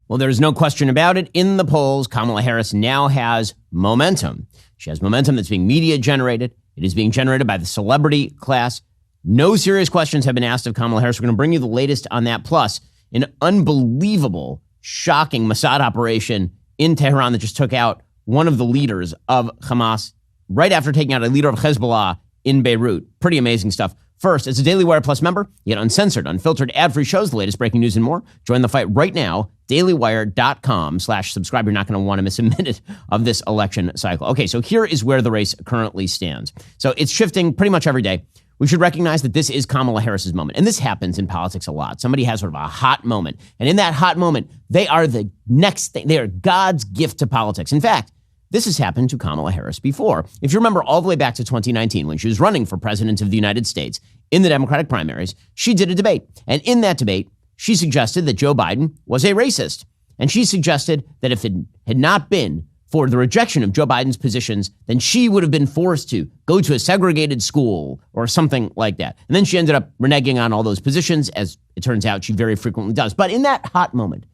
Well, there's no question about it. In the polls, Kamala Harris now has momentum. She has momentum that's being media generated. It is being generated by the celebrity class. No serious questions have been asked of Kamala Harris. We're going to bring you the latest on that. Plus, an unbelievable, shocking Mossad operation in Tehran that just took out one of the leaders of Hamas right after taking out a leader of Hezbollah in Beirut. Pretty amazing stuff. First, as a Daily Wire Plus member, you get uncensored, unfiltered, ad-free shows, the latest breaking news and more. Join the fight right now, dailywire.com/subscribe. You're not going to want to miss a minute of this election cycle. Okay, so here is where the race currently stands. So it's shifting pretty much every day. We should recognize that this is Kamala Harris's moment. And this happens in politics a lot. Somebody has sort of a hot moment. And in that hot moment, they are the next thing. They are God's gift to politics. In fact, this has happened to Kamala Harris before. If you remember all the way back to 2019, when she was running for president of the United States in the Democratic primaries, she did a debate. And in that debate, she suggested that Joe Biden was a racist. And she suggested that if it had not been for the rejection of Joe Biden's positions, then she would have been forced to go to a segregated school or something like that. And then she ended up reneging on all those positions, as it turns out she very frequently does. But in that hot moment,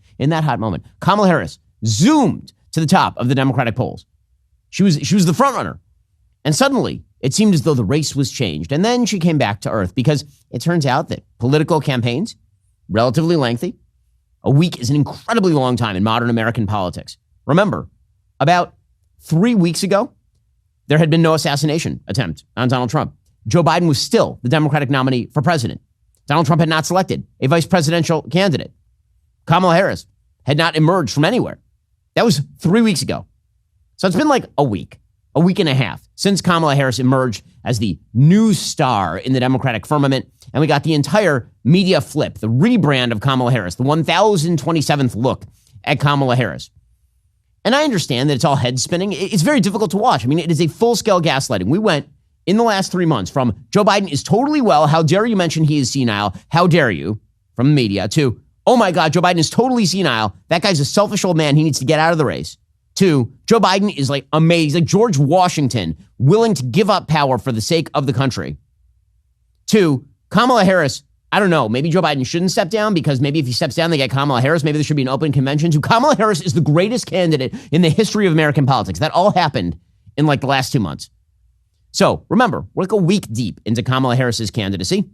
Kamala Harris zoomed to the top of the Democratic polls. She was the front runner. And suddenly, it seemed as though the race was changed. And then she came back to earth because it turns out that political campaigns, relatively lengthy, a week is an incredibly long time in modern American politics. Remember, about 3 weeks ago, there had been no assassination attempt on Donald Trump. Joe Biden was still the Democratic nominee for president. Donald Trump had not selected a vice presidential candidate. Kamala Harris had not emerged from anywhere. That was 3 weeks ago. So it's been like a week and a half since Kamala Harris emerged as the new star in the Democratic firmament. And we got the entire media flip, the rebrand of Kamala Harris, the 1027th look at Kamala Harris. And I understand that it's all head spinning. It's very difficult to watch. I mean, it is a full-scale gaslighting. We went in the last 3 months from Joe Biden is totally well. How dare you mention he is senile? How dare you? From the media to, oh my God, Joe Biden is totally senile. That guy's a selfish old man. He needs to get out of the race. To Joe Biden is like amazing, like George Washington, willing to give up power for the sake of the country. To Kamala Harris, I don't know, maybe Joe Biden shouldn't step down because maybe if he steps down, they get Kamala Harris. Maybe there should be an open convention. To Kamala Harris is the greatest candidate in the history of American politics. That all happened in like the last 2 months. So remember, we're like a week deep into Kamala Harris's candidacy.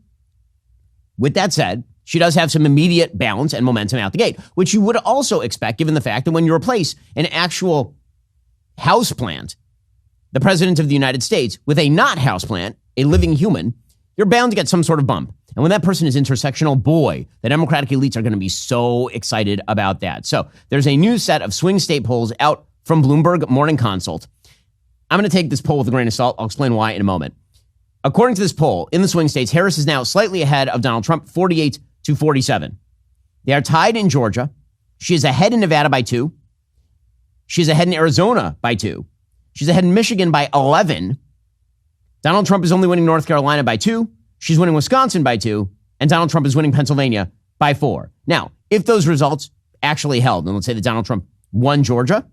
With that said, she does have some immediate balance and momentum out the gate, which you would also expect given the fact that when you replace an actual houseplant, the president of the United States, with a not houseplant, a living human, you're bound to get some sort of bump. And when that person is intersectional, boy, the Democratic elites are going to be so excited about that. So there's a new set of swing state polls out from Bloomberg Morning Consult. I'm going to take this poll with a grain of salt. I'll explain why in a moment. According to this poll, in the swing states, Harris is now slightly ahead of Donald Trump, 48-47. They are tied in Georgia. She is ahead in Nevada by 2. She's ahead in Arizona by 2. She's ahead in Michigan by 11. Donald Trump is only winning North Carolina by 2. She's winning Wisconsin by 2. And Donald Trump is winning Pennsylvania by 4. Now, if those results actually held, and let's say that Donald Trump won Georgia,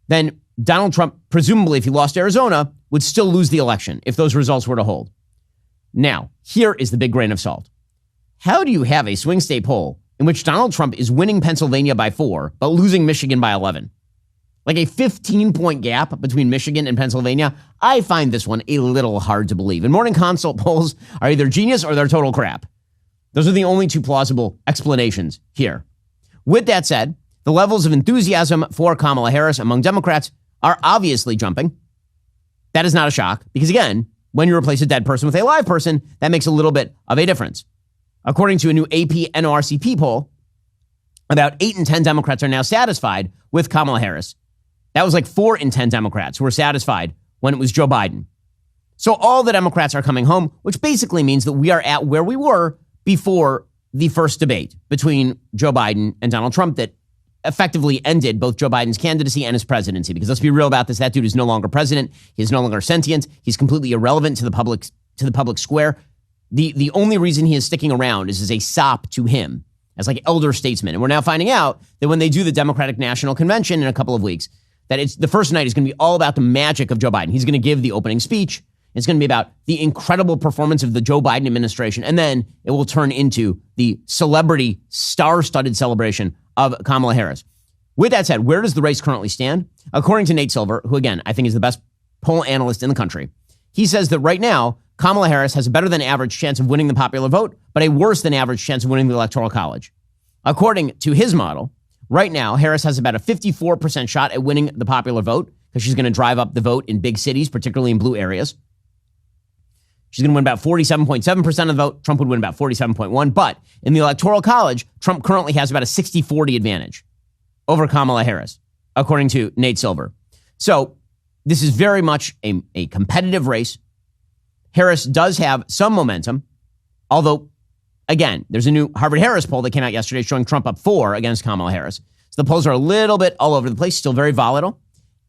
then Donald Trump, presumably if he lost Arizona, would still lose the election if those results were to hold. Now, here is the big grain of salt. How do you have a swing state poll in which Donald Trump is winning Pennsylvania by 4, but losing Michigan by 11? Like a 15-point gap between Michigan and Pennsylvania? I find this one a little hard to believe. And Morning Consult polls are either genius or they're total crap. Those are the only two plausible explanations here. With that said, the levels of enthusiasm for Kamala Harris among Democrats are obviously jumping. That is not a shock because, again, when you replace a dead person with a live person, that makes a little bit of a difference. According to a new AP NRCP poll, about 8 in 10 Democrats are now satisfied with Kamala Harris. That was like 4 in 10 Democrats who were satisfied when it was Joe Biden. So all the Democrats are coming home, which basically means that we are at where we were before the first debate between Joe Biden and Donald Trump that effectively ended both Joe Biden's candidacy and his presidency. Because let's be real about this, that dude is no longer president. He's no longer sentient. He's completely irrelevant to the public square. The only reason he is sticking around is as a sop to him, as like elder statesman. And we're now finding out that when they do the Democratic National Convention in a couple of weeks, that it's the first night is going to be all about the magic of Joe Biden. He's going to give the opening speech. It's going to be about the incredible performance of the Joe Biden administration. And then it will turn into the celebrity star-studded celebration of Kamala Harris. With that said, where does the race currently stand? According to Nate Silver, who again, I think is the best poll analyst in the country, he says that right now, Kamala Harris has a better than average chance of winning the popular vote, but a worse than average chance of winning the Electoral College. According to his model, right now, Harris has about a 54% shot at winning the popular vote because she's going to drive up the vote in big cities, particularly in blue areas. She's going to win about 47.7% of the vote. Trump would win about 47.1%. But in the Electoral College, Trump currently has about a 60-40 advantage over Kamala Harris, according to Nate Silver. So this is very much a competitive race. Harris does have some momentum, although, again, there's a new Harvard-Harris poll that came out yesterday showing Trump up 4 against Kamala Harris. So the polls are a little bit all over the place, still very volatile.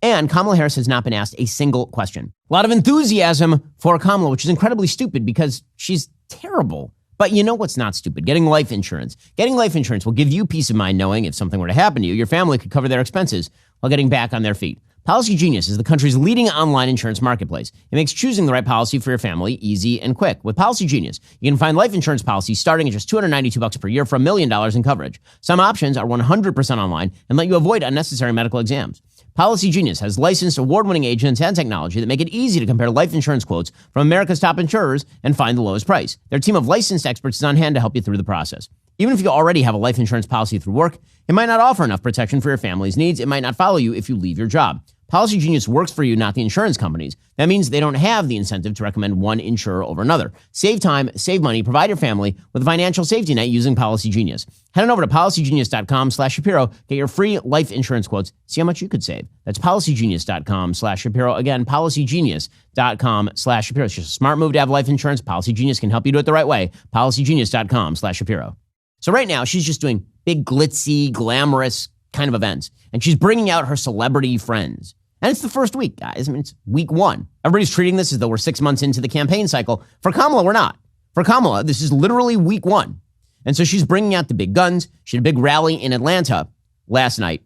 And Kamala Harris has not been asked a single question. A lot of enthusiasm for Kamala, which is incredibly stupid because she's terrible. But you know what's not stupid? Getting life insurance. Getting life insurance will give you peace of mind knowing if something were to happen to you, your family could cover their expenses while getting back on their feet. Policy Genius is the country's leading online insurance marketplace. It makes choosing the right policy for your family easy and quick. With Policy Genius, you can find life insurance policies starting at just $292 per year for $1 million in coverage. Some options are 100% online and let you avoid unnecessary medical exams. Policy Genius has licensed award-winning agents and technology that make it easy to compare life insurance quotes from America's top insurers and find the lowest price. Their team of licensed experts is on hand to help you through the process. Even if you already have a life insurance policy through work, it might not offer enough protection for your family's needs. It might not follow you if you leave your job. Policy Genius works for you, not the insurance companies. That means they don't have the incentive to recommend one insurer over another. Save time, save money, provide your family with a financial safety net using Policy Genius. Head on over to policygenius.com/Shapiro. Get your free life insurance quotes. See how much you could save. That's policygenius.com/Shapiro. Again, policygenius.com/Shapiro. It's just a smart move to have life insurance. Policy Genius can help you do it the right way. Policygenius.com/Shapiro. So right now, she's just doing big, glitzy, glamorous kind of events. And she's bringing out her celebrity friends. And it's the first week, guys. I mean, it's week 1. Everybody's treating this as though we're 6 months into the campaign cycle. For Kamala, we're not. For Kamala, this is literally week 1. And so she's bringing out the big guns. She had a big rally in Atlanta last night.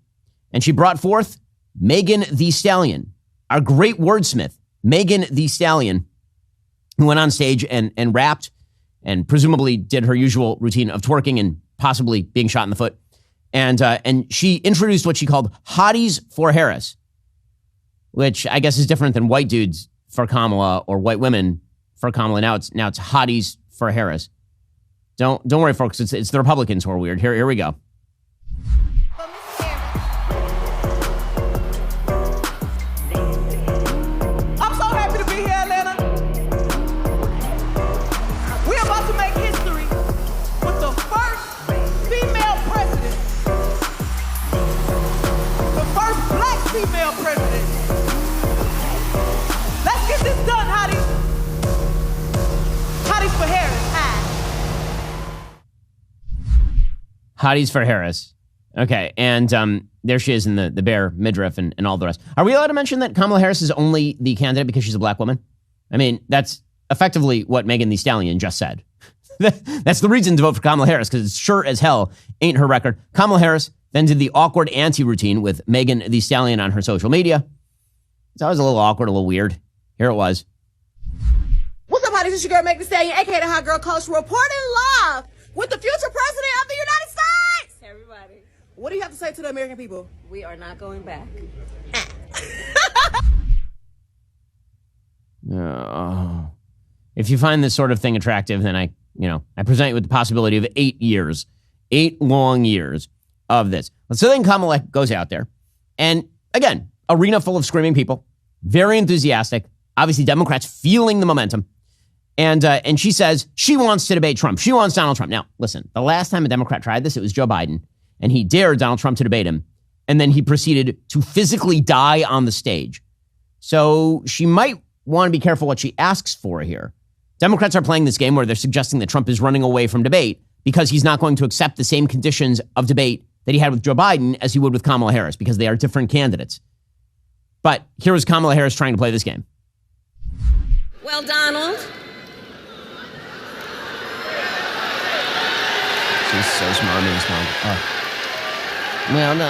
And she brought forth Megan Thee Stallion, our great wordsmith, Megan Thee Stallion, who went on stage and rapped and presumably did her usual routine of twerking and possibly being shot in the foot. And she introduced what she called hotties for Harris, which I guess is different than white dudes for Kamala or white women for Kamala. Now it's hotties for Harris. Don't worry, folks. It's the Republicans who are weird. Here we go. I'm so happy to be here, Atlanta. We're about to make history with the first female president, the first black female president. Let's get this done, hotties. Hotties for Harris. Hotties for Harris. Okay, and there she is in the bare midriff and all the rest. Are we allowed to mention that Kamala Harris is only the candidate because she's a black woman? I mean, that's effectively what Megan Thee Stallion just said. That's the reason to vote for Kamala Harris, because it's sure as hell ain't her record. Kamala Harris then did the awkward anti-routine with Megan Thee Stallion on her social media. It's always a little awkward, a little weird. Here it was. What's up, hotties? It's your girl, Megan Thee Stallion, aka the Hot Girl Coach, reporting live with the future president of the United States. Everybody, What do you have to say to the American people? we are not going back. If you find this sort of thing attractive, then I present you with the possibility of 8 years, 8 long years of this. So then Kamala goes out there, and again, arena full of screaming people, very enthusiastic. Obviously, Democrats feeling the momentum. And she says she wants to debate Trump. She wants Donald Trump. Now, listen, the last time a Democrat tried this, it was Joe Biden, and he dared Donald Trump to debate him. And then he proceeded to physically die on the stage. So she might want to be careful what she asks for here. Democrats are playing this game where they're suggesting that Trump is running away from debate because he's not going to accept the same conditions of debate that he had with Joe Biden as he would with Kamala Harris, because they are different candidates. But here is Kamala Harris trying to play this game. Well, Donald, She's so smart and smart. Oh. Well,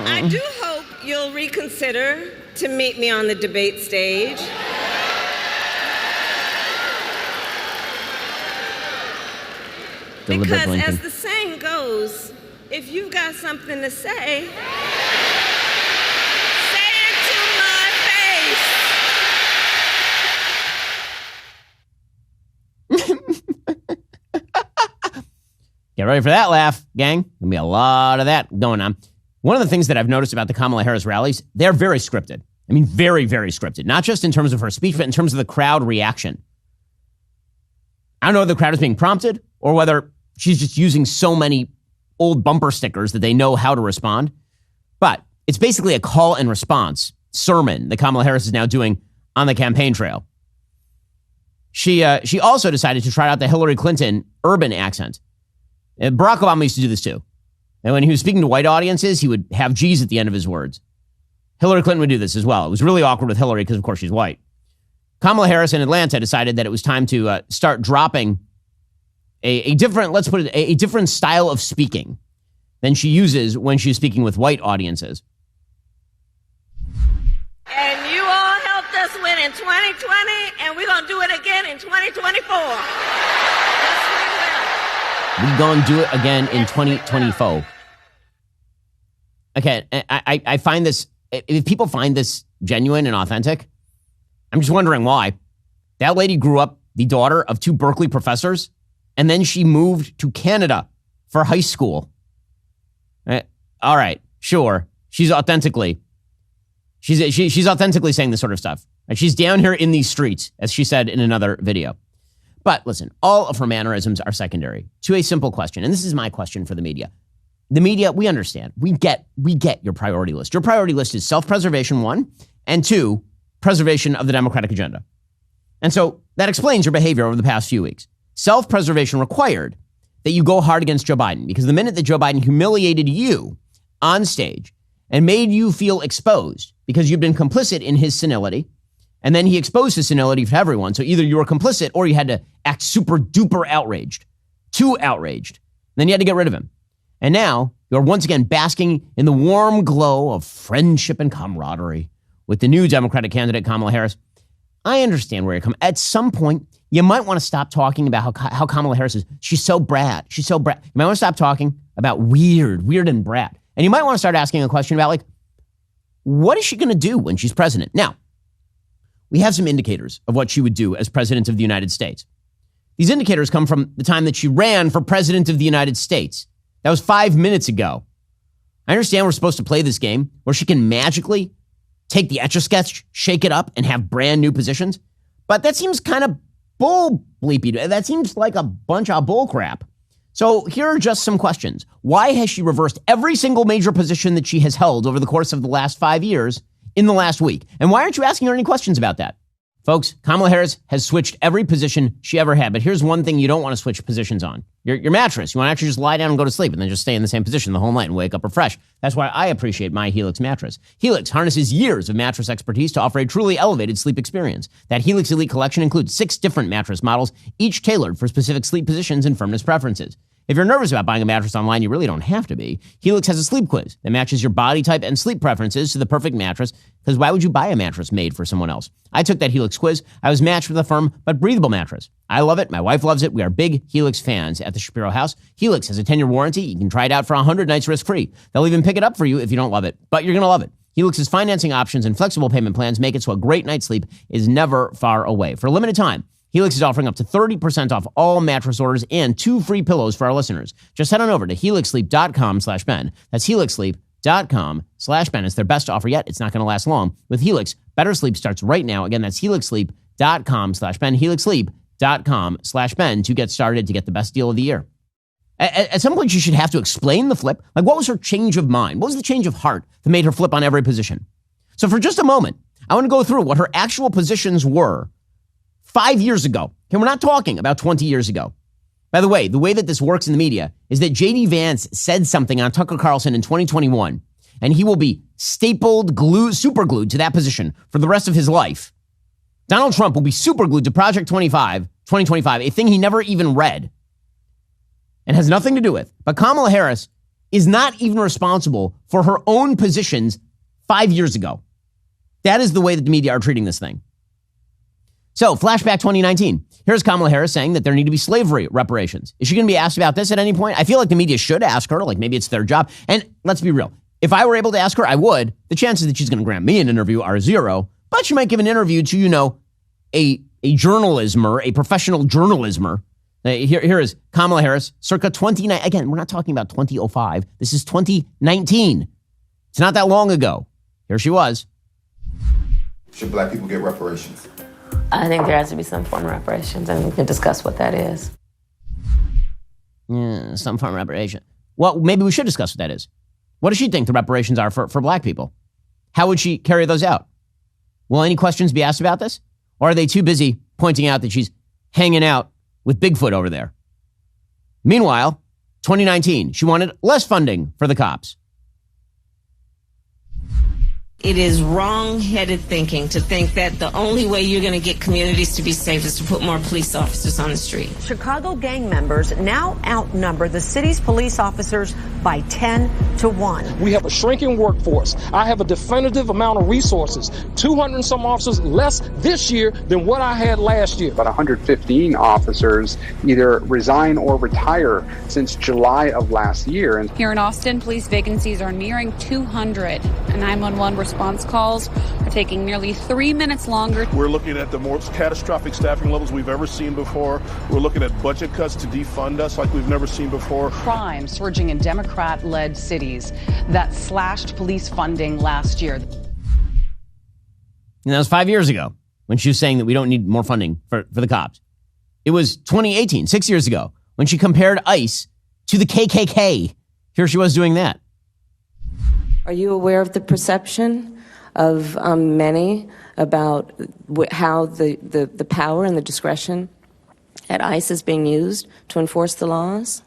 I do hope you'll reconsider to meet me on the debate stage. Because as the saying goes, If you've got something to say, say it to my face. Get ready for that laugh, gang. There'll be a lot of that going on. One of the things that I've noticed about the Kamala Harris rallies, they're very scripted. I mean, very, very scripted. Not just in terms of her speech, but in terms of the crowd reaction. I don't know whether the crowd is being prompted or whether she's just using so many old bumper stickers that they know how to respond. But it's basically a call and response sermon that Kamala Harris is now doing on the campaign trail. She also decided to try out the Hillary Clinton urban accent. Barack Obama used to do this too. And when he was speaking to white audiences, he would have G's at the end of his words. Hillary Clinton would do this as well. It was really awkward with Hillary because, of course, she's white. Kamala Harris in Atlanta decided that it was time to start dropping a different, let's put it, a different style of speaking than she uses when she's speaking with white audiences. And you all helped us win in 2020, and we're going to do it again in 2024. We're going to do it again in 2024. Okay, I find this, if people find this genuine and authentic, I'm just wondering why. That lady grew up the daughter of 2 Berkeley professors, and then she moved to Canada for high school. All right, sure. She's authentically saying this sort of stuff. And she's down here in these streets, as she said in another video. But listen, all of her mannerisms are secondary to a simple question. And this is my question for the media. The media, we understand. We get your priority list. Your priority list is self-preservation, 1, and 2, preservation of the Democratic agenda. And so that explains your behavior over the past few weeks. Self-preservation required that you go hard against Joe Biden, because the minute that Joe Biden humiliated you on stage and made you feel exposed because you've been complicit in his senility, and then he exposed his senility to everyone. So either you were complicit or you had to act super duper outraged, too outraged. Then you had to get rid of him. And now you're once again basking in the warm glow of friendship and camaraderie with the new Democratic candidate, Kamala Harris. I understand where you're coming. At some point, you might want to stop talking about how Kamala Harris is. She's so brat. She's so brat. You might want to stop talking about weird and brat. And you might want to start asking a question about, like, what is she going to do when she's president? Now, we have some indicators of what she would do as president of the United States. These indicators come from the time that she ran for president of the United States. That was 5 minutes ago. I understand we're supposed to play this game where she can magically take the Etch-a-Sketch, shake it up, and have brand new positions. But that seems kind of bull bleepy. That seems like a bunch of bull crap. So here are just some questions. Why has she reversed every single major position that she has held over the course of the last 5 years in the last week? And why aren't you asking her any questions about that? Folks, Kamala Harris has switched every position she ever had. But here's one thing you don't want to switch positions on. Your mattress. You want to actually just lie down and go to sleep and then just stay in the same position the whole night and wake up refreshed. That's why I appreciate my Helix mattress. Helix harnesses years of mattress expertise to offer a truly elevated sleep experience. That Helix Elite collection includes 6 different mattress models, each tailored for specific sleep positions and firmness preferences. If you're nervous about buying a mattress online, you really don't have to be. Helix has a sleep quiz that matches your body type and sleep preferences to the perfect mattress, because why would you buy a mattress made for someone else? I took that Helix quiz. I was matched with a firm but breathable mattress. I love it. My wife loves it. We are big Helix fans at the Shapiro house. Helix has a 10-year warranty. You can try it out for 100 nights risk-free. They'll even pick it up for you if you don't love it, but you're going to love it. Helix's financing options and flexible payment plans make it so a great night's sleep is never far away. For a limited time, Helix is offering up to 30% off all mattress orders and 2 free pillows for our listeners. Just head on over to helixsleep.com/Ben. That's helixsleep.com/Ben. It's their best offer yet. It's not going to last long. With Helix, better sleep starts right now. Again, that's helixsleep.com/Ben. helixsleep.com/Ben to get started to get the best deal of the year. At some point, you should have to explain the flip. Like, what was her change of mind? What was the change of heart that made her flip on every position? So for just a moment, I want to go through what her actual positions were 5 years ago. Okay, we're not talking about 20 years ago. By the way that this works in the media is that J.D. Vance said something on Tucker Carlson in 2021, and he will be super glued to that position for the rest of his life. Donald Trump will be super glued to Project 2025, a thing he never even read and has nothing to do with. But Kamala Harris is not even responsible for her own positions 5 years ago. That is the way that the media are treating this thing. So, flashback 2019. Here's Kamala Harris saying that there need to be slavery reparations. Is she going to be asked about this at any point? I feel like the media should ask her, like maybe it's their job. And let's be real. If I were able to ask her, I would. The chances that she's going to grant me an interview are zero. But she might give an interview to, a journalismer, a professional journalismer. Here is Kamala Harris, circa 29. Again, we're not talking about 2005. This is 2019. It's not that long ago. Here she was. Should black people get reparations? I think there has to be some form of reparations, and we can discuss what that is. Yeah, some form of reparation. Well, maybe we should discuss what that is. What does she think the reparations are for black people? How would she carry those out? Will any questions be asked about this? Or are they too busy pointing out that she's hanging out with Bigfoot over there? Meanwhile, 2019, she wanted less funding for the cops. It is wrong-headed thinking to think that the only way you're going to get communities to be safe is to put more police officers on the street. Chicago gang members now outnumber the city's police officers by 10 to 1. We have a shrinking workforce. I have a definitive amount of resources, 200 and some officers less this year than what I had last year. About 115 officers either resign or retire since July of last year. And here in Austin, police vacancies are nearing 200. And 911 response calls are taking nearly 3 minutes longer. We're looking at the most catastrophic staffing levels we've ever seen before. We're looking at budget cuts to defund us like we've never seen before. Crime surging in Democrat-led cities that slashed police funding last year. And that was 5 years ago when she was saying that we don't need more funding for the cops. It was 2018, 6 years ago, when she compared ICE to the KKK. Here she was doing that. Are you aware of the perception of many about how the power and the discretion at ICE is being used to enforce the laws?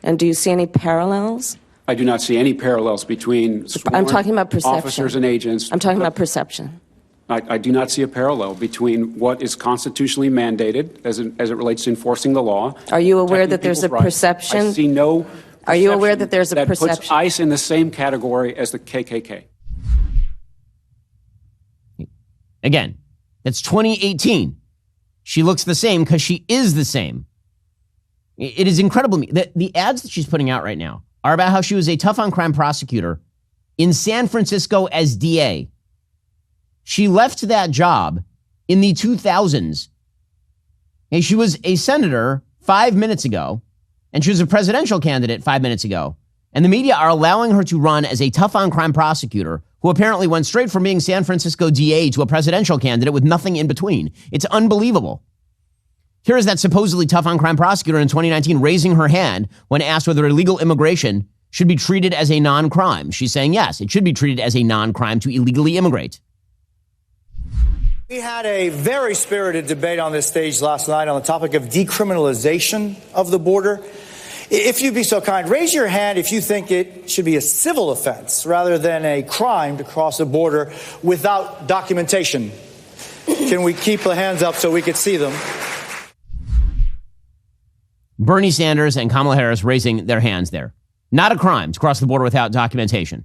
And do you see any parallels? I do not see any parallels between I'm talking about perception. Officers and agents. I'm talking about perception. I do not see a parallel between what is constitutionally mandated as it relates to enforcing the law. Are you aware that there's a perception? I see no. Are you aware that there's a perception that puts ICE in the same category as the KKK? Again, that's 2018. She looks the same because she is the same. It is incredible. The ads that she's putting out right now are about how she was a tough on crime prosecutor in San Francisco as DA. She left that job in the 2000s. And she was a senator 5 minutes ago. And she was a presidential candidate 5 minutes ago. And the media are allowing her to run as a tough on crime prosecutor who apparently went straight from being San Francisco DA to a presidential candidate with nothing in between. It's unbelievable. Here is that supposedly tough on crime prosecutor in 2019 raising her hand when asked whether illegal immigration should be treated as a non-crime. She's saying, yes, it should be treated as a non-crime to illegally immigrate. We had a very spirited debate on this stage last night on the topic of decriminalization of the border. If you'd be so kind, raise your hand if you think it should be a civil offense rather than a crime to cross the border without documentation. Can we keep the hands up so we could see them? Bernie Sanders and Kamala Harris raising their hands there. Not a crime to cross the border without documentation.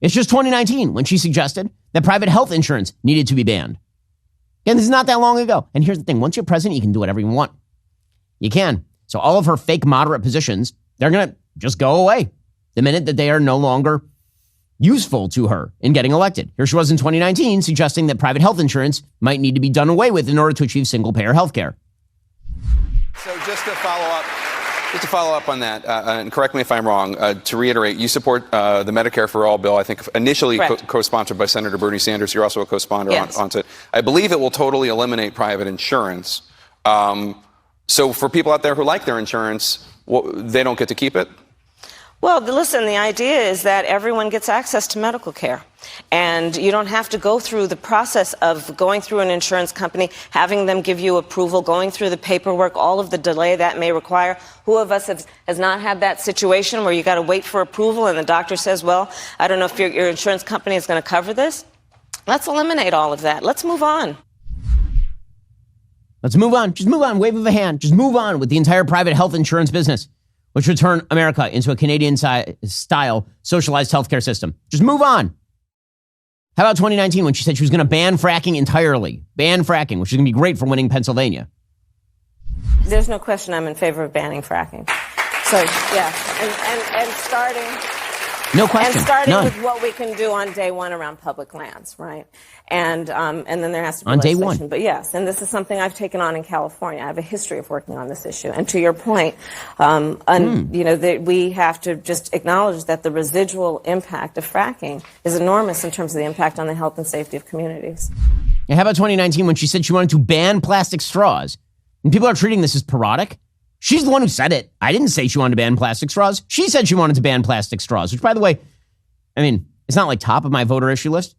It's just 2019 when she suggested that private health insurance needed to be banned. And this is not that long ago. And here's the thing. Once you're president, you can do whatever you want. You can. So all of her fake moderate positions, they're going to just go away the minute that they are no longer useful to her in getting elected. Here she was in 2019 suggesting that private health insurance might need to be done away with in order to achieve single-payer health care. So just to follow up on that, and correct me if I'm wrong, to reiterate, you support the Medicare for All bill, I think initially co-sponsored by Senator Bernie Sanders. You're also a co-sponsor on it. I believe it will totally eliminate private insurance. So for people out there who like their insurance, they don't get to keep it? Well, listen, the idea is that everyone gets access to medical care. And you don't have to go through the process of going through an insurance company, having them give you approval, going through the paperwork, all of the delay that may require. Who of us has not had that situation where you got to wait for approval and the doctor says, well, I don't know if your insurance company is going to cover this? Let's eliminate all of that. Let's move on. Let's move on. Just move on. Wave of a hand. Just move on with the entire private health insurance business, which would turn America into a Canadian-style socialized healthcare system. Just move on. How about 2019 when she said she was going to ban fracking entirely? Ban fracking, which is going to be great for winning Pennsylvania. There's no question I'm in favor of banning fracking. So, yeah, and starting... No question. And starting None. with what we can do on day one around public lands, right? And then there has to be on day legislation. one. But yes, and this is something I've taken on in California. I have a history of working on this issue. And to your point, we have to just acknowledge that the residual impact of fracking is enormous in terms of the impact on the health and safety of communities. And how about 2019 when she said she wanted to ban plastic straws? And people are treating this as parodic. She's the one who said it. I didn't say she wanted to ban plastic straws. She said she wanted to ban plastic straws, which, by the way, I mean, it's not like top of my voter issue list,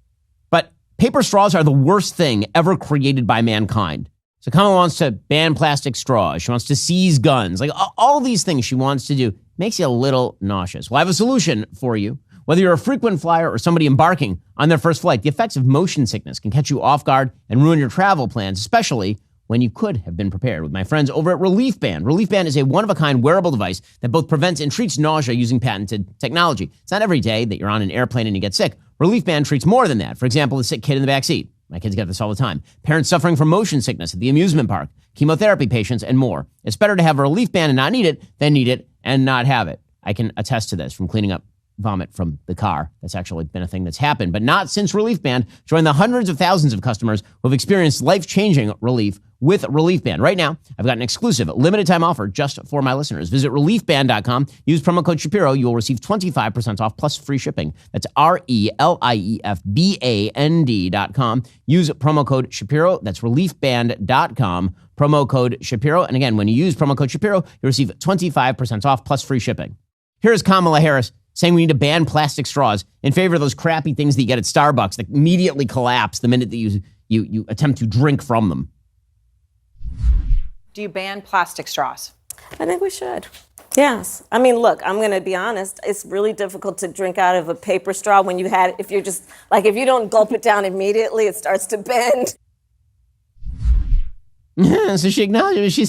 but paper straws are the worst thing ever created by mankind. So Kamala wants to ban plastic straws. She wants to seize guns. Like all these things she wants to do makes you a little nauseous. Well, I have a solution for you. Whether you're a frequent flyer or somebody embarking on their first flight, the effects of motion sickness can catch you off guard and ruin your travel plans, especially when you could have been prepared with my friends over at Relief Band. Relief Band is a one-of-a-kind wearable device that both prevents and treats nausea using patented technology. It's not every day that you're on an airplane and you get sick. Relief Band treats more than that. For example, the sick kid in the back seat. My kids get this all the time. Parents suffering from motion sickness at the amusement park, chemotherapy patients, and more. It's better to have a Relief Band and not need it than need it and not have it. I can attest to this from cleaning up vomit from the car. That's actually been a thing that's happened, but not since Relief Band joined the hundreds of thousands of customers who have experienced life-changing relief with Relief Band. Right now, I've got an exclusive limited time offer just for my listeners. Visit reliefband.com. Use promo code Shapiro. You will receive 25% off plus free shipping. That's RELIEFBAND.com. Use promo code Shapiro. That's reliefband.com. Promo code Shapiro. And again, when you use promo code Shapiro, you receive 25% off plus free shipping. Here's Kamala Harris saying we need to ban plastic straws in favor of those crappy things that you get at Starbucks that immediately collapse the minute that you attempt to drink from them. Do you ban plastic straws? I think we should. Yes. I mean, look, I'm going to be honest. It's really difficult to drink out of a paper straw when if you don't gulp it down immediately, it starts to bend. So she acknowledges she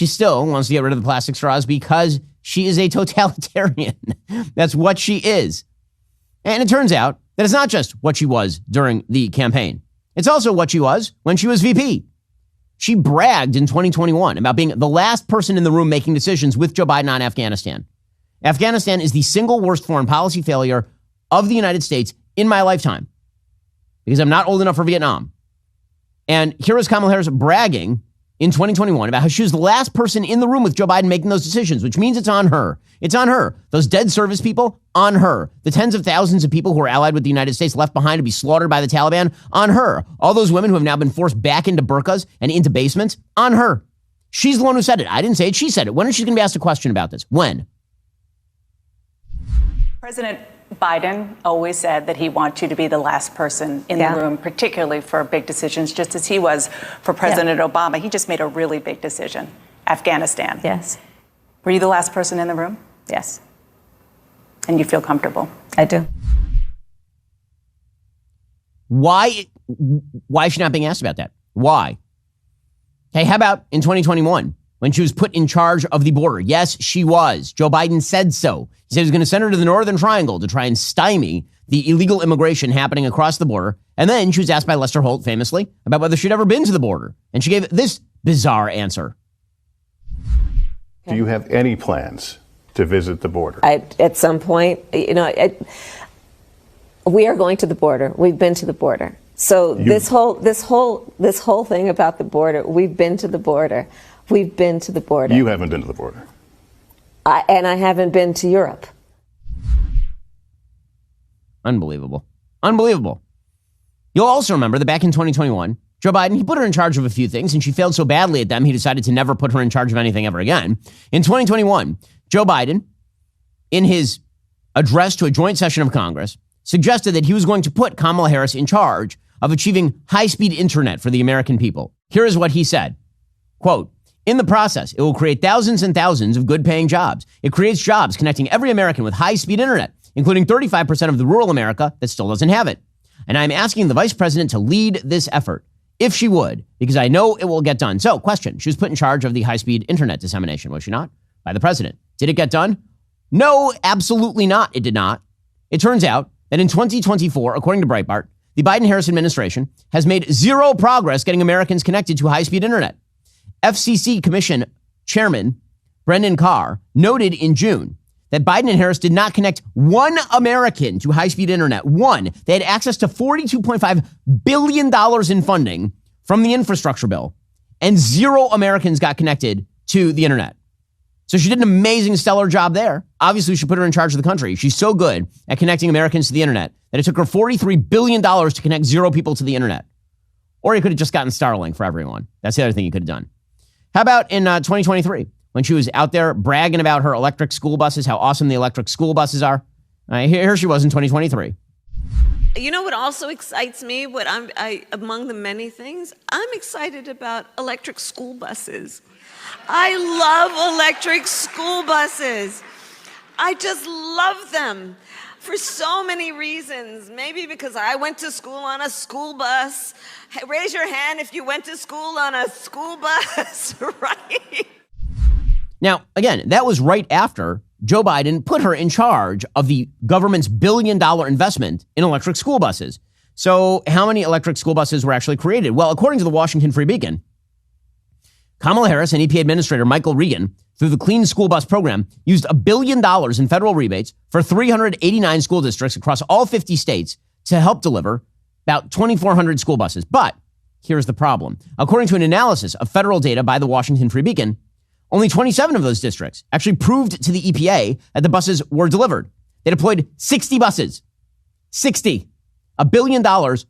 still wants to get rid of the plastic straws because she is a totalitarian. That's what she is. And it turns out that it's not just what she was during the campaign. It's also what she was when she was VP. She bragged in 2021 about being the last person in the room making decisions with Joe Biden on Afghanistan. Afghanistan is the single worst foreign policy failure of the United States in my lifetime because I'm not old enough for Vietnam. And here is Kamala Harris bragging in 2021 about how she was the last person in the room with Joe Biden making those decisions, which means it's on her. It's on her. Those dead service people, on her. The tens of thousands of people who are allied with the United States left behind to be slaughtered by the Taliban, on her. All those women who have now been forced back into burqas and into basements, on her. She's the one who said it. I didn't say it. She said it. When is she going to be asked a question about this? When? President Biden always said that he wants you to be the last person in the room, particularly for big decisions, just as he was for President Obama. He just made a really big decision. Afghanistan. Yes. Were you the last person in the room? Yes. And you feel comfortable? I do. Why is she not being asked about that? Why? Hey, how about in 2021 when she was put in charge of the border? Yes, she was. Joe Biden said so. He said he was going to send her to the Northern Triangle to try and stymie the illegal immigration happening across the border. And then she was asked by Lester Holt famously about whether she'd ever been to the border. And she gave this bizarre answer. Do you have any plans to visit the border? At some point, we are going to the border. We've been to the border. So this whole thing about the border, we've been to the border. We've been to the border. You haven't been to the border. And I haven't been to Europe. Unbelievable. Unbelievable. You'll also remember that back in 2021, Joe Biden, he put her in charge of a few things, and she failed so badly at them, he decided to never put her in charge of anything ever again. In 2021, Joe Biden, in his address to a joint session of Congress, suggested that he was going to put Kamala Harris in charge of achieving high-speed internet for the American people. Here is what he said. Quote, in the process, it will create thousands and thousands of good-paying jobs. It creates jobs connecting every American with high-speed internet, including 35% of the rural America that still doesn't have it. And I'm asking the vice president to lead this effort, if she would, because I know it will get done. So, question, she was put in charge of the high-speed internet dissemination, was she not? By the president. Did it get done? No, absolutely not. It did not. It turns out that in 2024, according to Breitbart, the Biden-Harris administration has made zero progress getting Americans connected to high-speed internet. FCC Commission Chairman Brendan Carr noted in June that Biden and Harris did not connect one American to high-speed internet. One. They had access to $42.5 billion in funding from the infrastructure bill, and zero Americans got connected to the internet. So she did an amazing, stellar job there. Obviously, we should put her in charge of the country. She's so good at connecting Americans to the internet that it took her $43 billion to connect zero people to the internet. Or he could have just gotten Starlink for everyone. That's the other thing he could have done. How about in 2023, when she was out there bragging about her electric school buses, how awesome the electric school buses are? Here she was in 2023. You know what also excites me? Among the many things, I'm excited about electric school buses. I love electric school buses. I just love them for so many reasons. Maybe because I went to school on a school bus. Hey, raise your hand if you went to school on a school bus, right? Now, again, that was right after Joe Biden put her in charge of the government's billion-dollar investment in electric school buses. So how many electric school buses were actually created? Well, according to the Washington Free Beacon, Kamala Harris and EPA Administrator Michael Regan, through the Clean School Bus Program, used $1 billion in federal rebates for 389 school districts across all 50 states to help deliver about 2,400 school buses. But here's the problem. According to an analysis of federal data by the Washington Free Beacon, only 27 of those districts actually proved to the EPA that the buses were delivered. They deployed 60 buses. 60. $1 billion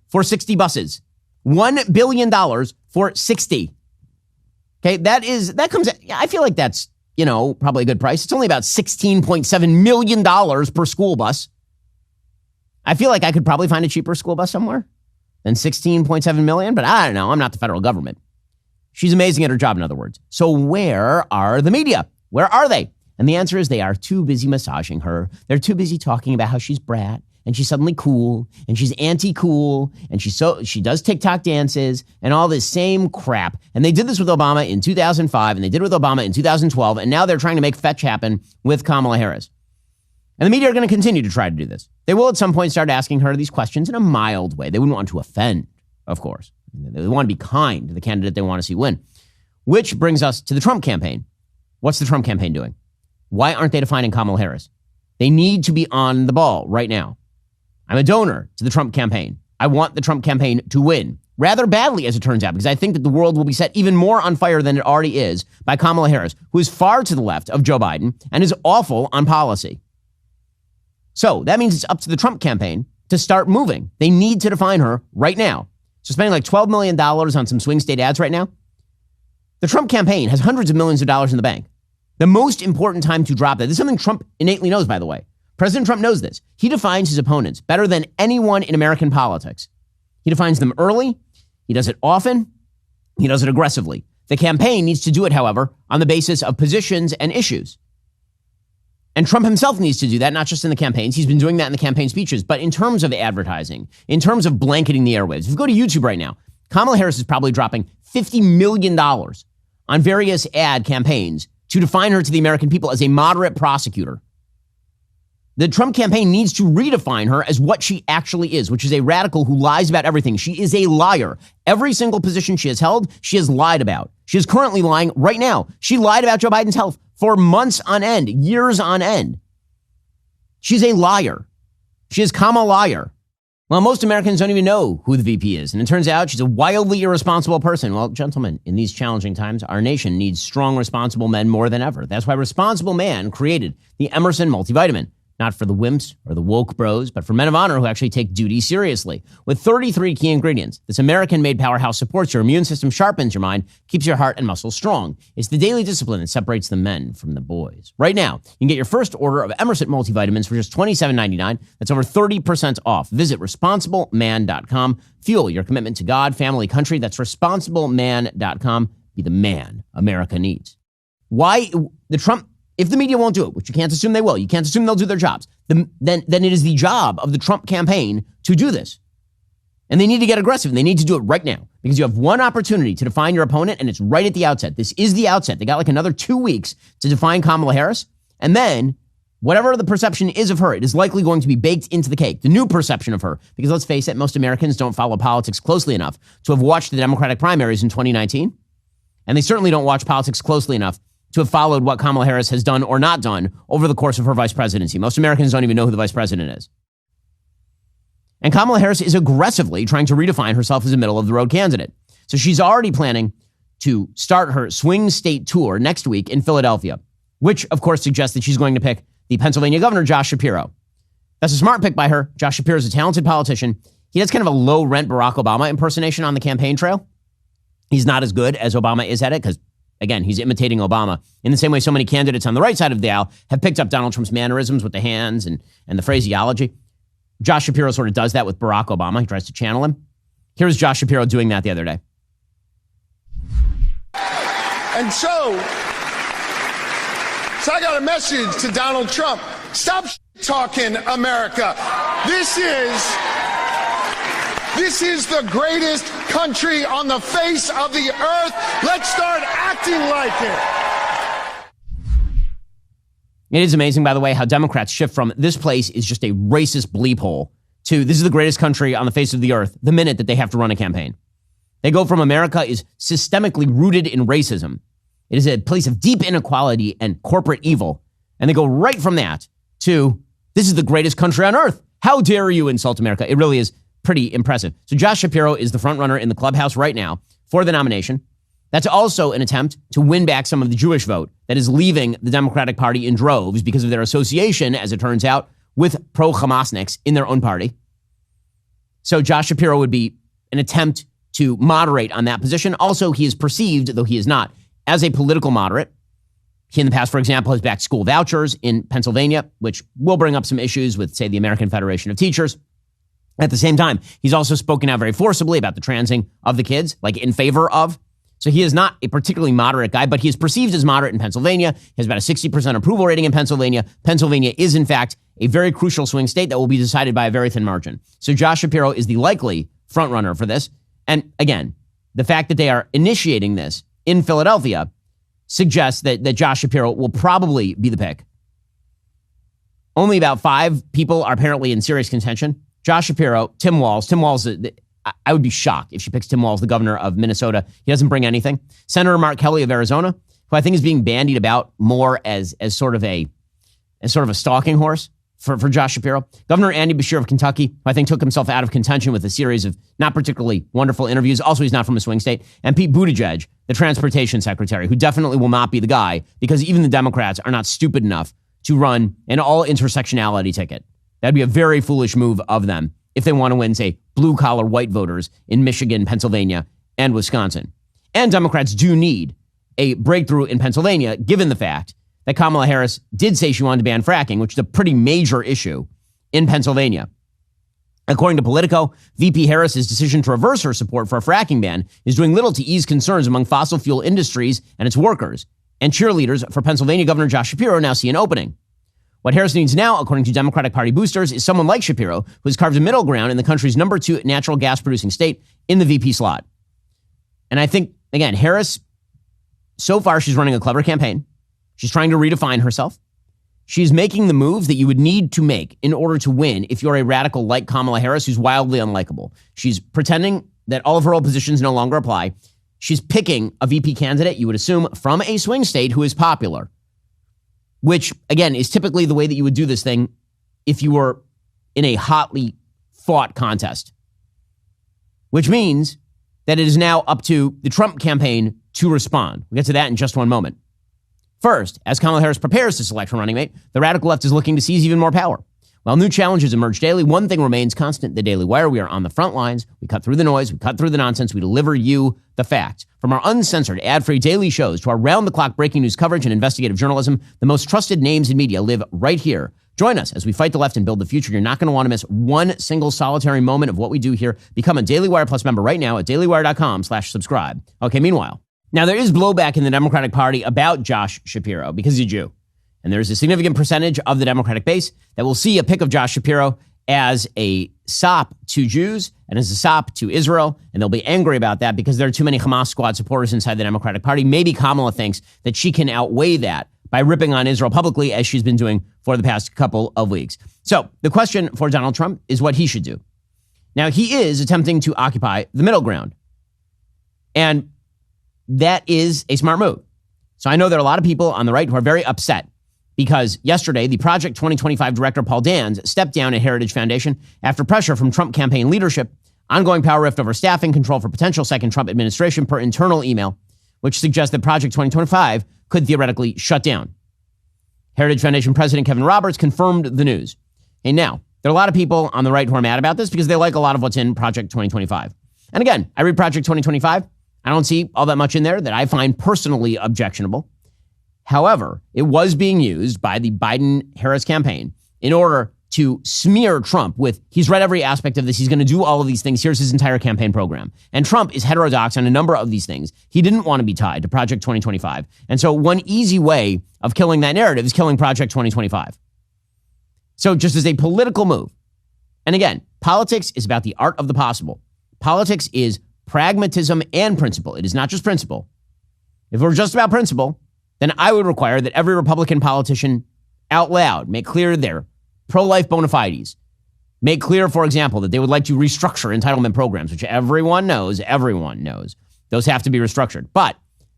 for 60 buses. $1 billion for 60. Okay, that comes, I feel like that's, probably a good price. It's only about $16.7 million per school bus. I feel like I could probably find a cheaper school bus somewhere than $16.7 million, but I don't know. I'm not the federal government. She's amazing at her job, in other words. So where are the media? Where are they? And the answer is they are too busy massaging her. They're too busy talking about how she's brat and she's suddenly cool and she's anti-cool and she does TikTok dances and all this same crap. And they did this with Obama in 2005 and they did it with Obama in 2012. And now they're trying to make fetch happen with Kamala Harris. And the media are going to continue to try to do this. They will at some point start asking her these questions in a mild way. They wouldn't want to offend, of course. They want to be kind to the candidate they want to see win. Which brings us to the Trump campaign. What's the Trump campaign doing? Why aren't they defining Kamala Harris? They need to be on the ball right now. I'm a donor to the Trump campaign. I want the Trump campaign to win. Rather badly, as it turns out, because I think that the world will be set even more on fire than it already is by Kamala Harris, who is far to the left of Joe Biden and is awful on policy. So that means it's up to the Trump campaign to start moving. They need to define her right now. So spending like $12 million on some swing state ads right now. The Trump campaign has hundreds of millions of dollars in the bank. The most important time to drop that. This is something Trump innately knows, by the way. President Trump knows this. He defines his opponents better than anyone in American politics. He defines them early. He does it often. He does it aggressively. The campaign needs to do it, however, on the basis of positions and issues. And Trump himself needs to do that, not just in the campaigns. He's been doing that in the campaign speeches, but in terms of advertising, in terms of blanketing the airwaves. If you go to YouTube right now, Kamala Harris is probably dropping $50 million on various ad campaigns to define her to the American people as a moderate prosecutor. The Trump campaign needs to redefine her as what she actually is, which is a radical who lies about everything. She is a liar. Every single position she has held, she has lied about. She is currently lying right now. She lied about Joe Biden's health for months on end, years on end. She's a liar. She is KamaLIAR. Well, most Americans don't even know who the VP is. And it turns out she's a wildly irresponsible person. Well, gentlemen, in these challenging times, our nation needs strong, responsible men more than ever. That's why Responsible Man created the Emerson multivitamin. Not for the wimps or the woke bros, but for men of honor who actually take duty seriously. With 33 key ingredients, this American-made powerhouse supports your immune system, sharpens your mind, keeps your heart and muscles strong. It's the daily discipline that separates the men from the boys. Right now, you can get your first order of Emerson multivitamins for just $27.99. That's over 30% off. Visit responsibleman.com. Fuel your commitment to God, family, country. That's responsibleman.com. Be the man America needs. Why the Trump... If the media won't do it, which you can't assume they will, you can't assume they'll do their jobs, then it is the job of the Trump campaign to do this. And they need to get aggressive, and they need to do it right now because you have one opportunity to define your opponent, and it's right at the outset. This is the outset. They got like another 2 weeks to define Kamala Harris, and then whatever the perception is of her, it is likely going to be baked into the cake, the new perception of her. Because let's face it, most Americans don't follow politics closely enough to have watched the Democratic primaries in 2019. And they certainly don't watch politics closely enough to have followed what Kamala Harris has done or not done over the course of her vice presidency. Most Americans don't even know who the vice president is. And Kamala Harris is aggressively trying to redefine herself as a middle-of-the-road candidate. So she's already planning to start her swing state tour next week in Philadelphia, which, of course, suggests that she's going to pick the Pennsylvania governor, Josh Shapiro. That's a smart pick by her. Josh Shapiro is a talented politician. He does kind of a low-rent Barack Obama impersonation on the campaign trail. He's not as good as Obama is at it because, again, he's imitating Obama in the same way so many candidates on the right side of the aisle have picked up Donald Trump's mannerisms with the hands and the phraseology. Josh Shapiro sort of does that with Barack Obama. He tries to channel him. Here's Josh Shapiro doing that the other day. And so I got a message to Donald Trump. Stop talking, America. This is the greatest country on the face of the earth. Let's start acting like it. It is amazing, by the way, how Democrats shift from this place is just a racist bleep hole to this is the greatest country on the face of the earth the minute that they have to run a campaign. They go from America is systemically rooted in racism. It is a place of deep inequality and corporate evil. And they go right from that to this is the greatest country on earth. How dare you insult America? It really is pretty impressive. So Josh Shapiro is the front runner in the clubhouse right now for the nomination. That's also an attempt to win back some of the Jewish vote that is leaving the Democratic Party in droves because of their association, as it turns out, with pro-Hamasniks in their own party. So Josh Shapiro would be an attempt to moderate on that position. Also, he is perceived, though he is not, as a political moderate. He in the past, for example, has backed school vouchers in Pennsylvania, which will bring up some issues with, say, the American Federation of Teachers. At the same time, he's also spoken out very forcibly about the transing of the kids, like in favor of. So he is not a particularly moderate guy, but he is perceived as moderate in Pennsylvania. He has about a 60% approval rating in Pennsylvania. Pennsylvania is, in fact, a very crucial swing state that will be decided by a very thin margin. So Josh Shapiro is the likely frontrunner for this. And again, the fact that they are initiating this in Philadelphia suggests that Josh Shapiro will probably be the pick. Only about 5 people are apparently in serious contention. Josh Shapiro, Tim Walz. Tim Walz, I would be shocked if she picks Tim Walz, the governor of Minnesota. He doesn't bring anything. Senator Mark Kelly of Arizona, who I think is being bandied about more as sort of a stalking horse for Josh Shapiro. Governor Andy Beshear of Kentucky, who I think took himself out of contention with a series of not particularly wonderful interviews. Also, he's not from a swing state. And Pete Buttigieg, the transportation secretary, who definitely will not be the guy because even the Democrats are not stupid enough to run an all intersectionality ticket. That'd be a very foolish move of them if they want to win, say, blue-collar white voters in Michigan, Pennsylvania, and Wisconsin. And Democrats do need a breakthrough in Pennsylvania, given the fact that Kamala Harris did say she wanted to ban fracking, which is a pretty major issue in Pennsylvania. According to Politico, VP Harris's decision to reverse her support for a fracking ban is doing little to ease concerns among fossil fuel industries and its workers. And cheerleaders for Pennsylvania Governor Josh Shapiro now see an opening. What Harris needs now, according to Democratic Party boosters, is someone like Shapiro, who has carved a middle ground in the country's number 2 natural gas producing state in the VP slot. And I think, again, Harris, so far she's running a clever campaign. She's trying to redefine herself. She's making the moves that you would need to make in order to win if you're a radical like Kamala Harris, who's wildly unlikable. She's pretending that all of her old positions no longer apply. She's picking a VP candidate, you would assume, from a swing state who is popular, which, again, is typically the way that you would do this thing if you were in a hotly fought contest, which means that it is now up to the Trump campaign to respond. We'll get to that in just one moment. First, as Kamala Harris prepares to select her running mate, the radical left is looking to seize even more power. While new challenges emerge daily, one thing remains constant. The Daily Wire, we are on the front lines. We cut through the noise. We cut through the nonsense. We deliver you the facts. From our uncensored, ad-free daily shows to our round-the-clock breaking news coverage and investigative journalism, the most trusted names in media live right here. Join us as we fight the left and build the future. You're not going to want to miss one single solitary moment of what we do here. Become a Daily Wire Plus member right now at dailywire.com/subscribe. Okay, meanwhile, now there is blowback in the Democratic Party about Josh Shapiro because he's a Jew. And there's a significant percentage of the Democratic base that will see a pick of Josh Shapiro as a sop to Jews and as a sop to Israel. And they'll be angry about that because there are too many Hamas squad supporters inside the Democratic Party. Maybe Kamala thinks that she can outweigh that by ripping on Israel publicly, as she's been doing for the past couple of weeks. So the question for Donald Trump is what he should do. Now, he is attempting to occupy the middle ground, and that is a smart move. So I know there are a lot of people on the right who are very upset because yesterday, the Project 2025 director, Paul Dans, stepped down at Heritage Foundation after pressure from Trump campaign leadership, ongoing power rift over staffing, control for potential second Trump administration per internal email, which suggests that Project 2025 could theoretically shut down. Heritage Foundation President Kevin Roberts confirmed the news. And now, there are a lot of people on the right who are mad about this because they like a lot of what's in Project 2025. And again, I read Project 2025. I don't see all that much in there that I find personally objectionable. However, it was being used by the Biden-Harris campaign in order to smear Trump with, he's read every aspect of this, he's going to do all of these things, here's his entire campaign program. And Trump is heterodox on a number of these things. He didn't want to be tied to Project 2025. And so one easy way of killing that narrative is killing Project 2025. So just as a political move, and again, politics is about the art of the possible. Politics is pragmatism and principle. It is not just principle. If it were just about principle, then I would require that every Republican politician out loud make clear their pro-life bona fides. Make clear, for example, that they would like to restructure entitlement programs, which everyone knows. Those have to be restructured. But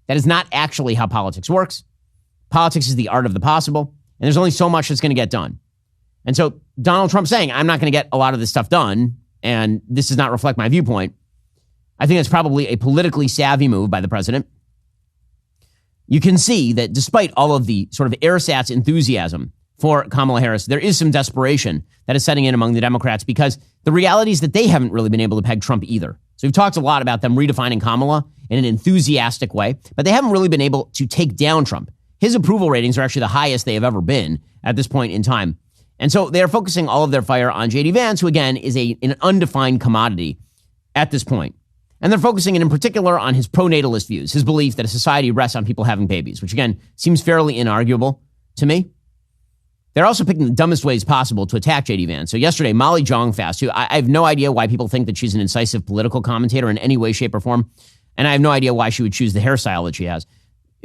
that is not actually how politics works. Politics is the art of the possible, and there's only so much that's going to get done. And so Donald Trump saying, I'm not going to get a lot of this stuff done, and this does not reflect my viewpoint, I think that's probably a politically savvy move by the president. You can see that despite all of the sort of ersatz enthusiasm for Kamala Harris, there is some desperation that is setting in among the Democrats because the reality is that they haven't really been able to peg Trump either. So we've talked a lot about them redefining Kamala in an enthusiastic way, but they haven't really been able to take down Trump. His approval ratings are actually the highest they have ever been at this point in time. And so they're focusing all of their fire on J.D. Vance, who again is an undefined commodity at this point. And they're focusing in particular on his pro-natalist views, his belief that a society rests on people having babies, which again seems fairly inarguable to me. They're also picking the dumbest ways possible to attack J.D. Vance. So yesterday, Molly Jong-Fast, who I have no idea why people think that she's an incisive political commentator in any way, shape, or form. And I have no idea why she would choose the hairstyle that she has.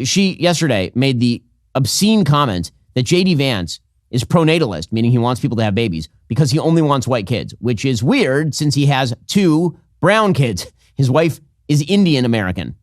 She yesterday made the obscene comment that J.D. Vance is pro-natalist, meaning he wants people to have babies because he only wants white kids, which is weird since he has 2 brown kids. His wife is Indian American.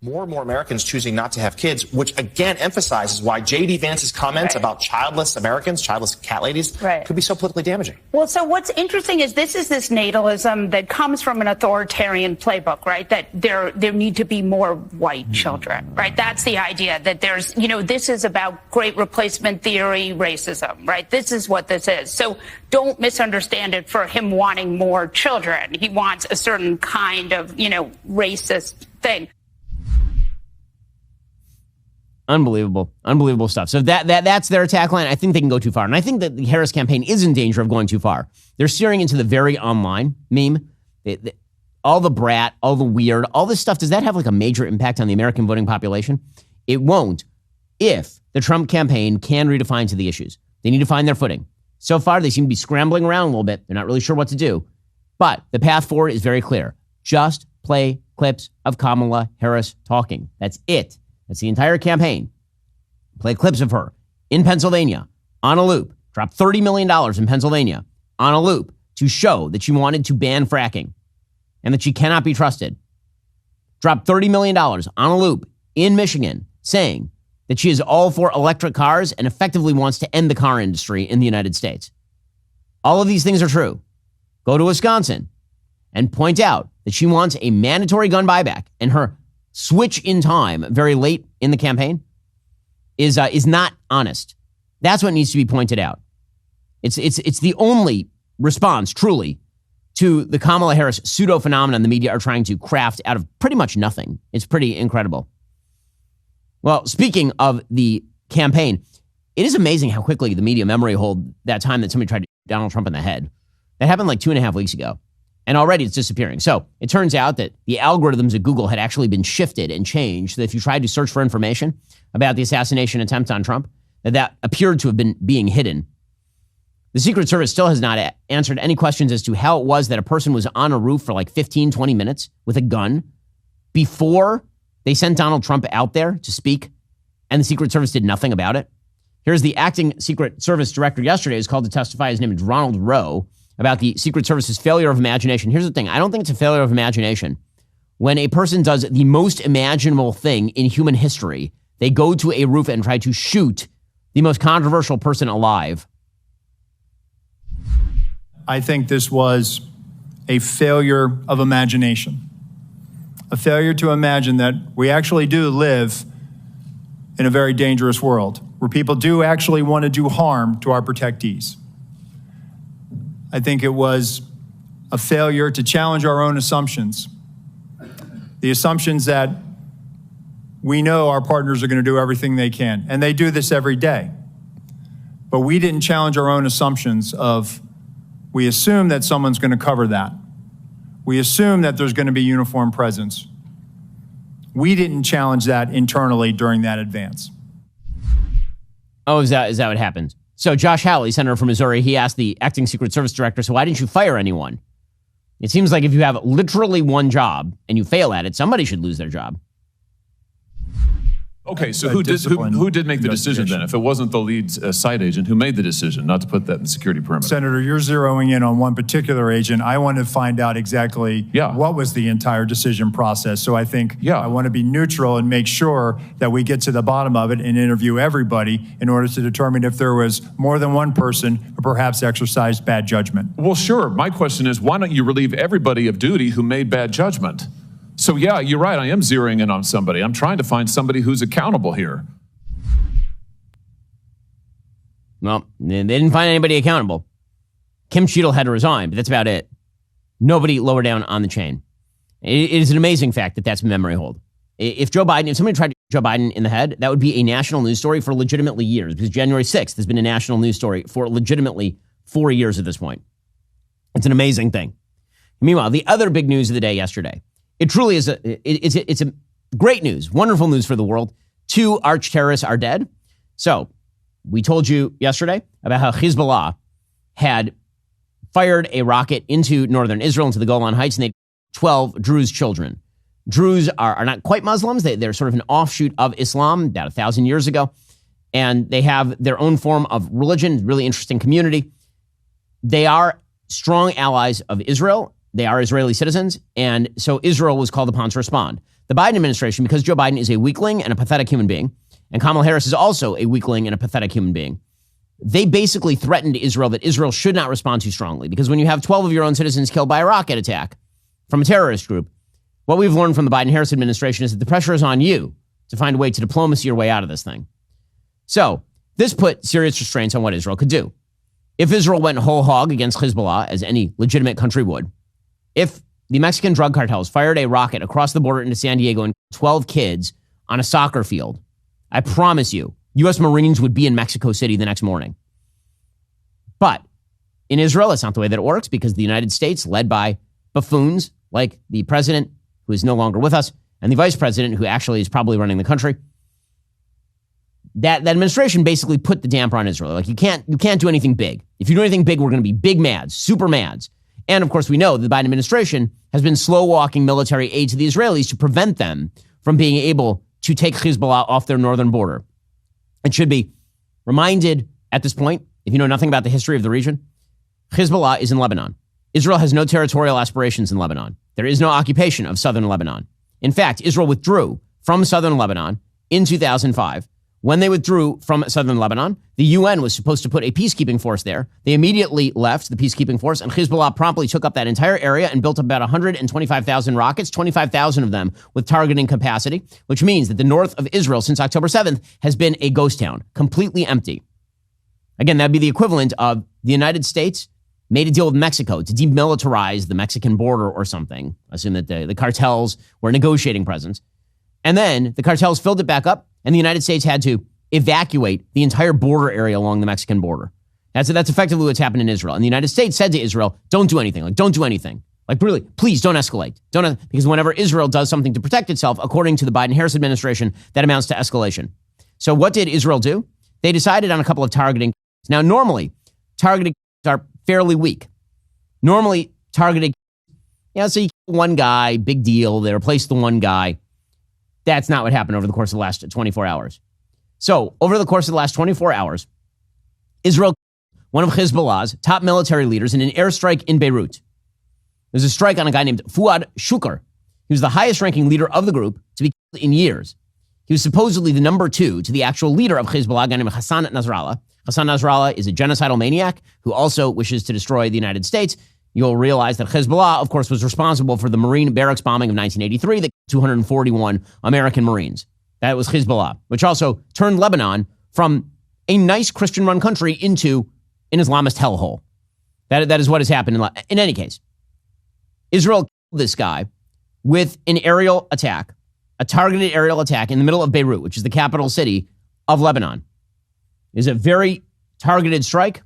More and more Americans choosing not to have kids, which again emphasizes why J.D. Vance's comments about childless Americans, childless cat ladies, could be so politically damaging. Well, so what's interesting is this natalism that comes from an authoritarian playbook, right? That there need to be more white children, right? That's the idea that there's, this is about great replacement theory, racism, right? This is what this is. So don't misunderstand it for him wanting more children. He wants a certain kind of, racist thing. Unbelievable stuff. So that's their attack line. I think they can go too far. And I think that the Harris campaign is in danger of going too far. They're steering into the very online meme. All the brat, all the weird, all this stuff. Does that have like a major impact on the American voting population? It won't if the Trump campaign can redefine to the issues. They need to find their footing. So far, they seem to be scrambling around a little bit. They're not really sure what to do. But the path forward is very clear. Just play clips of Kamala Harris talking. That's it. That's the entire campaign. Play clips of her in Pennsylvania on a loop. Drop $30 million in Pennsylvania on a loop to show that she wanted to ban fracking and that she cannot be trusted. Drop $30 million on a loop in Michigan saying that she is all for electric cars and effectively wants to end the car industry in the United States. All of these things are true. Go to Wisconsin and point out that she wants a mandatory gun buyback, and her switch in time very late in the campaign is not honest. That's what needs to be pointed out. It's the only response, truly, to the Kamala Harris pseudo-phenomenon the media are trying to craft out of pretty much nothing. It's pretty incredible. Well, speaking of the campaign, it is amazing how quickly the media memory hold that time that somebody tried to hit Donald Trump in the head. That happened like 2.5 weeks ago. And already it's disappearing. So it turns out that the algorithms at Google had actually been shifted and changed. So that if you tried to search for information about the assassination attempt on Trump, that appeared to have been being hidden. The Secret Service still has not answered any questions as to how it was that a person was on a roof for like 15, 20 minutes with a gun before they sent Donald Trump out there to speak and the Secret Service did nothing about it? Here's the acting Secret Service director yesterday is called to testify. His name is Ronald Rowe, about the Secret Service's failure of imagination. Here's the thing. I don't think it's a failure of imagination. When a person does the most imaginable thing in human history, they go to a roof and try to shoot the most controversial person alive. I think this was a failure of imagination. A failure to imagine that we actually do live in a very dangerous world, where people do actually want to do harm to our protectees. I think it was a failure to challenge our own assumptions. The assumptions that we know our partners are going to do everything they can, and they do this every day. But we didn't challenge our own assumptions of, we assume that someone's going to cover that. We assume that there's going to be uniformed presence. We didn't challenge that internally during that advance. Oh, is that what happened? So Josh Hawley, senator from Missouri, he asked the acting Secret Service director, so why didn't you fire anyone? It seems like if you have literally one job and you fail at it, somebody should lose their job. Okay, so who did make the decision then? If it wasn't the lead site agent, who made the decision not to put that in the security perimeter? Senator, you're zeroing in on one particular agent. I want to find out exactly what was the entire decision process. So I think I want to be neutral and make sure that we get to the bottom of it and interview everybody in order to determine if there was more than one person who perhaps exercised bad judgment. Well, sure. My question is, why don't you relieve everybody of duty who made bad judgment? So yeah, you're right. I am zeroing in on somebody. I'm trying to find somebody who's accountable here. Well, they didn't find anybody accountable. Kim Cheadle had to resign, but that's about it. Nobody lower down on the chain. It is an amazing fact that that's memory hold. If somebody tried to shoot Joe Biden in the head, that would be a national news story for legitimately years, because January 6th has been a national news story for legitimately 4 years at this point. It's an amazing thing. Meanwhile, the other big news of the day yesterday, it truly is it's a great news, wonderful news for the world. 2 arch terrorists are dead. So we told you yesterday about how Hezbollah had fired a rocket into northern Israel, into the Golan Heights, and they 12 Druze children. Druze are not quite Muslims. They're sort of an offshoot of Islam about 1,000 years ago. And they have their own form of religion, really interesting community. They are strong allies of Israel. They are Israeli citizens, and so Israel was called upon to respond. The Biden administration, because Joe Biden is a weakling and a pathetic human being, and Kamala Harris is also a weakling and a pathetic human being, they basically threatened Israel that Israel should not respond too strongly, because when you have 12 of your own citizens killed by a rocket attack from a terrorist group, what we've learned from the Biden-Harris administration is that the pressure is on you to find a way to diplomacy your way out of this thing. So this put serious restraints on what Israel could do. If Israel went whole hog against Hezbollah, as any legitimate country would, if the Mexican drug cartels fired a rocket across the border into San Diego and 12 kids on a soccer field, I promise you, U.S. Marines would be in Mexico City the next morning. But in Israel, that's not the way that it works, because the United States, led by buffoons like the president, who is no longer with us, and the vice president, who actually is probably running the country, that administration basically put the damper on Israel. Like, you can't do anything big. If you do anything big, we're going to be big mads, super mads. And of course, we know the Biden administration has been slow walking military aid to the Israelis to prevent them from being able to take Hezbollah off their northern border. It should be reminded at this point, if you know nothing about the history of the region, Hezbollah is in Lebanon. Israel has no territorial aspirations in Lebanon. There is no occupation of southern Lebanon. In fact, Israel withdrew from southern Lebanon in 2005. When they withdrew from southern Lebanon, the UN was supposed to put a peacekeeping force there. They immediately left the peacekeeping force, and Hezbollah promptly took up that entire area and built about 125,000 rockets, 25,000 of them with targeting capacity, which means that the north of Israel since October 7th has been a ghost town, completely empty. Again, that'd be the equivalent of the United States made a deal with Mexico to demilitarize the Mexican border or something. Assume that the cartels were negotiating presence. And then the cartels filled it back up, and the United States had to evacuate the entire border area along the Mexican border. That's effectively what's happened in Israel. And the United States said to Israel, don't do anything. Don't do anything. Really, please don't escalate. Because whenever Israel does something to protect itself, according to the Biden-Harris administration, that amounts to escalation. So what did Israel do? They decided on a couple of targeting. Now, normally, targeting are fairly weak. Normally, targeting, so you kill one guy, big deal. They replace the one guy. That's not what happened over the course of the last 24 hours. So over the course of the last 24 hours, Israel killed one of Hezbollah's top military leaders in an airstrike in Beirut. There's a strike on a guy named Fuad Shukr. He was the highest ranking leader of the group to be killed in years. He was supposedly the number 2 to the actual leader of Hezbollah, a guy named Hassan Nasrallah. Hassan Nasrallah is a genocidal maniac who also wishes to destroy the United States. You'll realize that Hezbollah, of course, was responsible for the Marine barracks bombing of 1983 that killed 241 American Marines. That was Hezbollah, which also turned Lebanon from a nice Christian-run country into an Islamist hellhole. That is what has happened. In any case, Israel killed this guy with an aerial attack, a targeted aerial attack in the middle of Beirut, which is the capital city of Lebanon. It is a very targeted strike.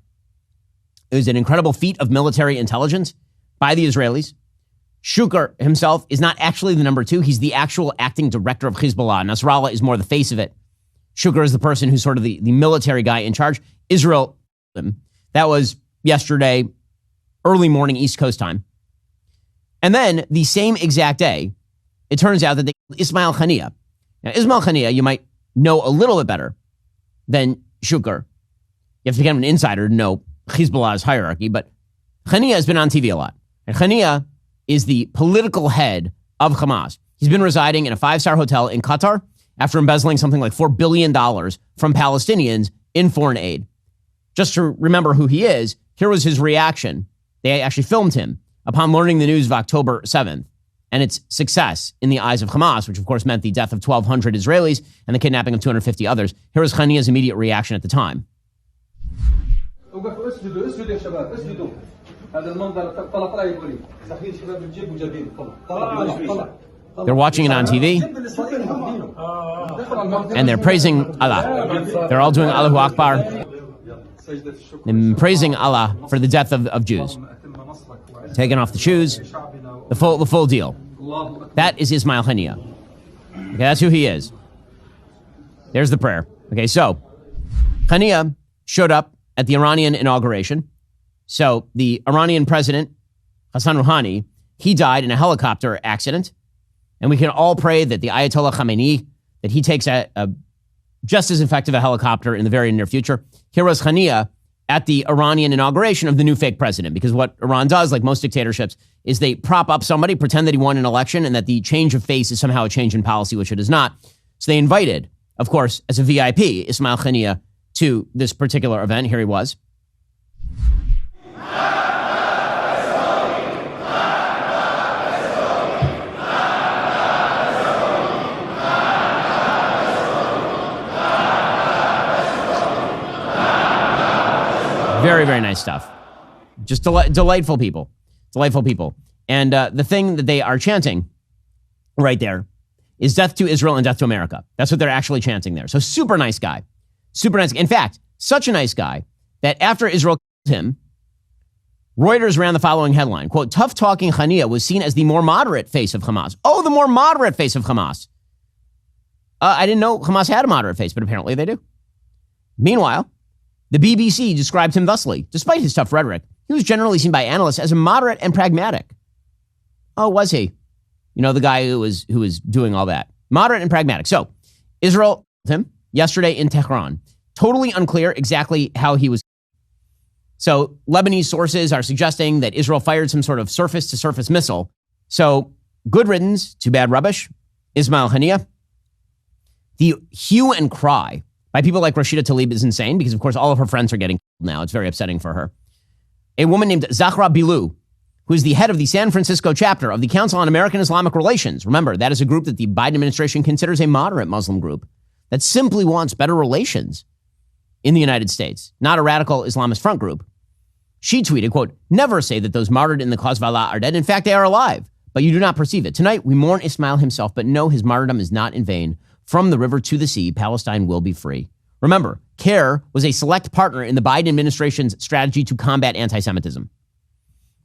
It was an incredible feat of military intelligence by the Israelis. Shukr himself is not actually the number 2. He's the actual acting director of Hezbollah. Nasrallah is more the face of it. Shukr is the person who's sort of the military guy in charge. Israel, that was yesterday, early morning East Coast time. And then the same exact day, it turns out that they killed Ismail Haniyeh. Now, Ismail Haniyeh, you might know a little bit better than Shukr. You have to become an insider to know Hezbollah's hierarchy, but Haniyeh has been on TV a lot. And Haniyeh is the political head of Hamas. He's been residing in a 5-star hotel in Qatar after embezzling something like $4 billion from Palestinians in foreign aid. Just to remember who he is, here was his reaction. They actually filmed him upon learning the news of October 7th and its success in the eyes of Hamas, which of course meant the death of 1,200 Israelis and the kidnapping of 250 others. Here was Haniyeh's immediate reaction at the time. They're watching it on TV, and they're praising Allah. They're all doing Allahu Akbar, and praising Allah for the death of Jews. Taking off the shoes, the full deal. That is Ismail Haniyeh. Okay, that's who he is. There's the prayer. Okay, so Haniyeh showed up at the Iranian inauguration. So the Iranian president, Hassan Rouhani, he died in a helicopter accident. And we can all pray that the Ayatollah Khamenei, that he takes a just as effective a helicopter in the very near future. Here was Haniyeh at the Iranian inauguration of the new fake president, because what Iran does, like most dictatorships, is they prop up somebody, pretend that he won an election, and that the change of face is somehow a change in policy, which it is not. So they invited, of course, as a VIP, Ismail Haniyeh to this particular event. Here he was. Very, very nice stuff. Just delightful people. Delightful people. And the thing that they are chanting right there is death to Israel and death to America. That's what they're actually chanting there. So super nice guy. Super nice. In fact, such a nice guy that after Israel killed him, Reuters ran the following headline, quote, tough-talking Haniyeh was seen as the more moderate face of Hamas. Oh, the more moderate face of Hamas. I didn't know Hamas had a moderate face, but apparently they do. Meanwhile, the BBC described him thusly. Despite his tough rhetoric, he was generally seen by analysts as a moderate and pragmatic. Oh, was he? You know, the guy who was doing all that. Moderate and pragmatic. So, Israel killed him yesterday in Tehran. Totally unclear exactly how he was. So, Lebanese sources are suggesting that Israel fired some sort of surface-to-surface missile. So, good riddance to bad rubbish. Ismail Haniyeh. The hue and cry by people like Rashida Tlaib is insane because, of course, all of her friends are getting killed now. It's very upsetting for her. A woman named Zahra Bilou, who is the head of the San Francisco chapter of the Council on American Islamic Relations. Remember, that is a group that the Biden administration considers a moderate Muslim group that simply wants better relations in the United States, not a radical Islamist front group. She tweeted, quote, never say that those martyred in the cause of Allah are dead. In fact, they are alive, but you do not perceive it. Tonight, we mourn Ismail himself, but know his martyrdom is not in vain. From the river to the sea, Palestine will be free. Remember, CARE was a select partner in the Biden administration's strategy to combat anti-Semitism.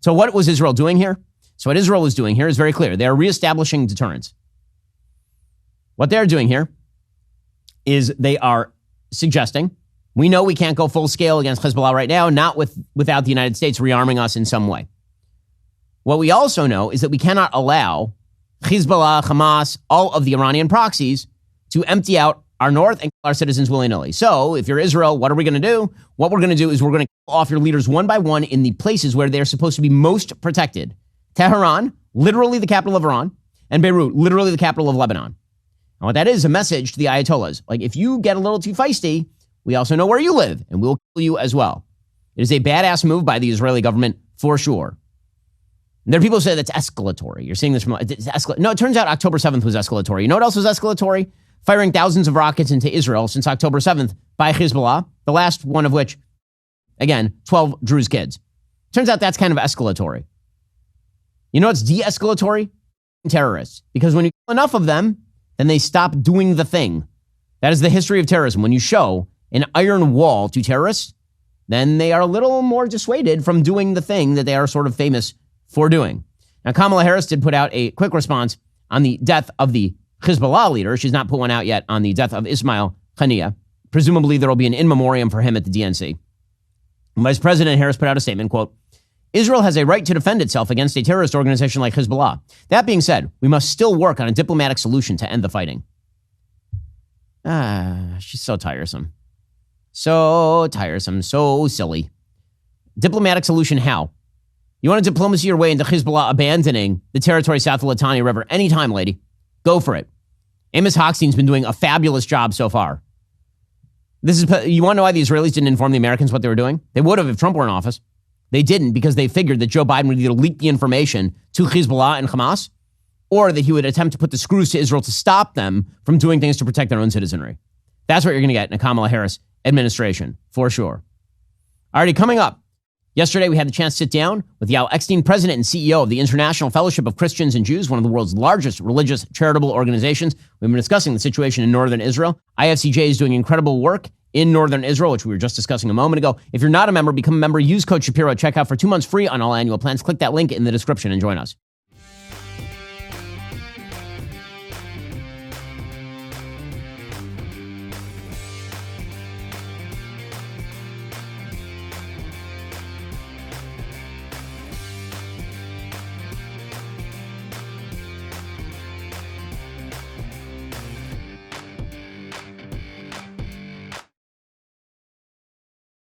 So what was Israel doing here? So what Israel was doing here is very clear. They are reestablishing deterrence. What they're doing here is they are suggesting, we know we can't go full scale against Hezbollah right now, not without the United States rearming us in some way. What we also know is that we cannot allow Hezbollah, Hamas, all of the Iranian proxies to empty out our north and kill our citizens willy-nilly. So if you're Israel, what are we going to do? What we're going to do is we're going to kill off your leaders one by one in the places where they're supposed to be most protected. Tehran, literally the capital of Iran, and Beirut, literally the capital of Lebanon. And what that is a message to the Ayatollahs. Like, if you get a little too feisty, we also know where you live, and we'll kill you as well. It is a badass move by the Israeli government, for sure. And there are people who say that's escalatory. You're seeing this from... No, it turns out October 7th was escalatory. You know what else was escalatory? Firing thousands of rockets into Israel since October 7th by Hezbollah, the last one of which, again, 12 Druze kids. Turns out that's kind of escalatory. You know what's de-escalatory? Terrorists. Because when you kill enough of them, then they stop doing the thing. That is the history of terrorism. When you show an iron wall to terrorists, then they are a little more dissuaded from doing the thing that they are sort of famous for doing. Now, Kamala Harris did put out a quick response on the death of the Hezbollah leader. She's not put one out yet on the death of Ismail Haniyeh. Presumably, there will be an in memoriam for him at the DNC. Vice President Harris put out a statement, quote, Israel has a right to defend itself against a terrorist organization like Hezbollah. That being said, we must still work on a diplomatic solution to end the fighting. She's so tiresome. So tiresome, so silly. Diplomatic solution how? You want to diplomacy your way into Hezbollah abandoning the territory south of the Litani River anytime, lady. Go for it. Amos Hochstein's been doing a fabulous job so far. You want to know why the Israelis didn't inform the Americans what they were doing? They would have if Trump were in office. They didn't because they figured that Joe Biden would either leak the information to Hezbollah and Hamas or that he would attempt to put the screws to Israel to stop them from doing things to protect their own citizenry. That's what you're going to get in a Kamala Harris administration, for sure. Alrighty, coming up. Yesterday, we had the chance to sit down with Yael Eckstein, president and CEO of the International Fellowship of Christians and Jews, one of the world's largest religious charitable organizations. We've been discussing the situation in northern Israel. IFCJ is doing incredible work in northern Israel, which we were just discussing a moment ago. If you're not a member, become a member. Use code Shapiro at checkout for 2 months free on all annual plans. Click that link in the description and join us.